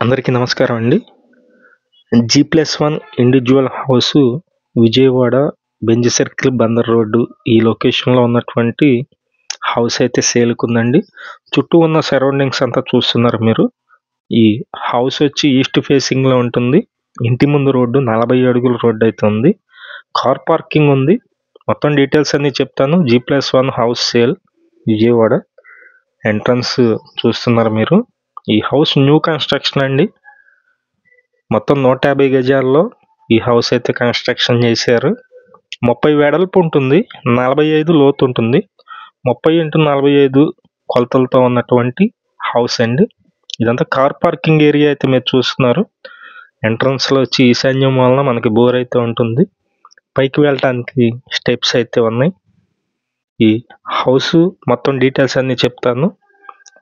అందరికీ నమస్కారం అండి. G+1 individual house Vijayawada Benz circle Bandar road ఈ లొకేషన్‌లో ఉన్నటువంటి హౌస్ అయితే సేల్‌కుందండి. చుట్టూ ఉన్న సరౌండింగ్స్ అంతా చూస్తున్నారు మీరు. ఈ హౌస్ వచ్చి ఈస్ట్ ఫేసింగ్‌లో ఉంటుంది. ఇంటి ముందు రోడ్డు 40 అడుగుల రోడ్డు అయితే ఉంది. కార్ పార్కింగ్ ఉంది. మొత్తం డీటెయిల్స్ అన్నీ చెప్తాను. G+1 house sale Vijayawada. Entrance చూస్తున్నారు మీరు. ఈ హౌస్ న్యూ కన్‌స్ట్రక్షన్ అండి. మొత్తం 150 గజాల్లో ఈ హౌస్ అయితే కన్స్ట్రక్షన్ చేశారు. 30 వెడల్పు ఉంటుంది, 45 లోతు ఉంటుంది. 30x45 కొలతలతో ఉన్నటువంటి హౌస్ అండి. ఇదంతా కార్ పార్కింగ్ ఏరియా అయితే మీరు చూస్తున్నారు. ఎంట్రన్స్లో వచ్చి ఈశాన్యం వలన మనకి బోర్ అయితే ఉంటుంది. పైకి వెళ్ళటానికి స్టెప్స్ అయితే ఉన్నాయి. ఈ హౌస్ మొత్తం డీటెయిల్స్ అన్నీ చెప్తాను.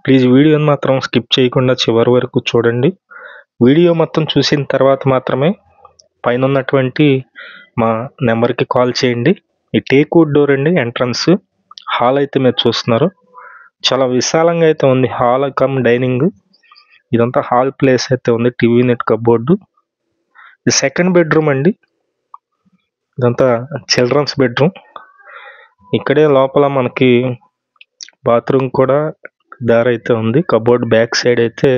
ప్లీజ్ వీడియోని మాత్రం స్కిప్ చేయకుండా చివరి వరకు చూడండి. వీడియో మొత్తం చూసిన తర్వాత మాత్రమే పైన ఉన్నటువంటి మా నెంబర్కి కాల్ చేయండి. ఈ టేక్ వుడ్ డోర్ అండి ఎంట్రన్స్. హాల్ అయితే మీరు చూస్తున్నారు. చాలా విశాలంగా అయితే ఉంది. Hall cum dining. ఇదంతా హాల్ ప్లేస్ అయితే ఉంది. TV unit cupboard. ఇది సెకండ్ బెడ్రూమ్ అండి. ఇదంతా చిల్డ్రన్స్ బెడ్రూమ్. ఇక్కడే లోపల మనకి బాత్రూమ్ కూడా దారి అయితే ఉంది. కబోర్డ్ బ్యాక్ సైడ్ అయితే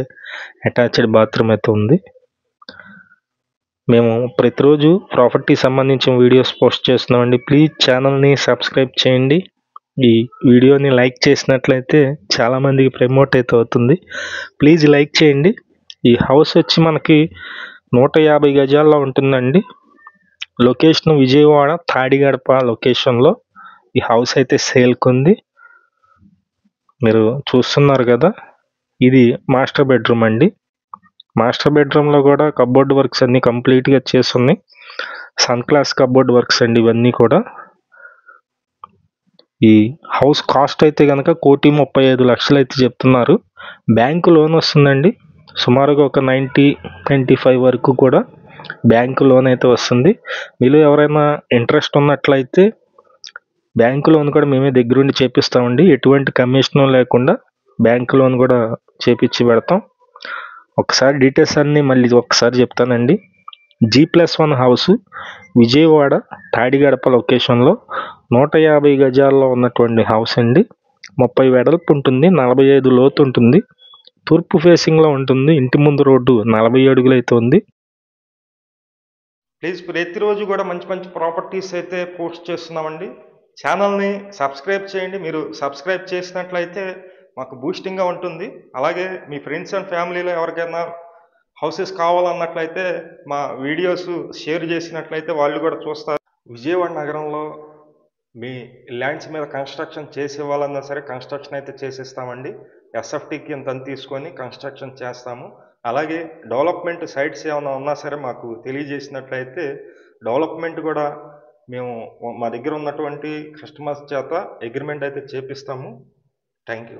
అటాచ్డ్ బాత్రూమ్ అయితే ఉంది. మేము ప్రతిరోజు ప్రాపర్టీ సంబంధించిన వీడియోస్ పోస్ట్ చేస్తున్నామండి. ప్లీజ్ ఛానల్ని సబ్స్క్రైబ్ చేయండి. ఈ వీడియోని లైక్ చేసినట్లయితే చాలామందికి ప్రమోట్ అయితే అవుతుంది. ప్లీజ్ లైక్ చేయండి. ఈ హౌస్ వచ్చి మనకి 150 గజాల్లో ఉంటుందండి. లొకేషన్ విజయవాడ తాడిగడప లొకేషన్లో ఈ హౌస్ అయితే సేల్కుంది. మీరు చూస్తున్నారు కదా, ఇది మాస్టర్ బెడ్రూమ్ అండి. మాస్టర్ బెడ్రూమ్లో కూడా కబోర్డ్ వర్క్స్ అన్నీ కంప్లీట్గా చేస్తున్నాయి. సన్ క్లాస్ కబోర్డ్ వర్క్స్ అండి ఇవన్నీ కూడా. ఈ హౌస్ కాస్ట్ అయితే కనుక 1,35,00,000 అయితే చెప్తున్నారు. బ్యాంకు లోన్ వస్తుందండి. సుమారుగా ఒక 90-95 వరకు కూడా బ్యాంకు లోన్ అయితే వస్తుంది. మీలో ఎవరైనా ఇంట్రెస్ట్ ఉన్నట్లయితే బ్యాంకు లోన్ కూడా మేమే దగ్గరుండి చేపిస్తామండి. ఎటువంటి కమిషన్ లేకుండా బ్యాంకు లోన్ కూడా చేపించి పెడతాం. ఒకసారి డీటెయిల్స్ అన్నీ మళ్ళీ ఒకసారి చెప్తానండి. G+1 హౌస్ విజయవాడ తాడిగడప లొకేషన్లో 150 గజాల్లో ఉన్నటువంటి హౌస్ అండి. 30 వెడల్పు ఉంటుంది, 45 లోతు ఉంటుంది. తూర్పు ఫేసింగ్లో ఉంటుంది. ఇంటి ముందు రోడ్డు 40 అడుగులు అయితే ఉంది. ప్లీజ్ ప్రతిరోజు కూడా మంచి మంచి ప్రాపర్టీస్ అయితే పోస్ట్ చేస్తున్నామండి. ఛానల్ని సబ్స్క్రైబ్ చేయండి. మీరు సబ్స్క్రైబ్ చేసినట్లయితే మాకు బూస్టింగ్గా ఉంటుంది. అలాగే మీ ఫ్రెండ్స్ అండ్ ఫ్యామిలీలో ఎవరికైనా హౌసెస్ కావాలన్నట్లయితే మా వీడియోస్ షేర్ చేసినట్లయితే వాళ్ళు కూడా చూస్తారు. విజయవాడ నగరంలో మీ ల్యాండ్స్ మీద కన్స్ట్రక్షన్ చేసే వాళ్ళన్నా సరే కన్స్ట్రక్షన్ అయితే చేసేస్తామండి. ఎస్ఎఫ్టీకి ఇంత తీసుకొని కన్స్ట్రక్షన్ చేస్తాము. అలాగే డెవలప్మెంట్ సైట్స్ ఏమైనా ఉన్నా సరే మాకు తెలియజేసినట్లయితే డెవలప్మెంట్ కూడా మేము మా దగ్గర ఉన్నటువంటి కస్టమర్స్ చేత అగ్రిమెంట్ అయితే చేపిస్తాము. Thank you.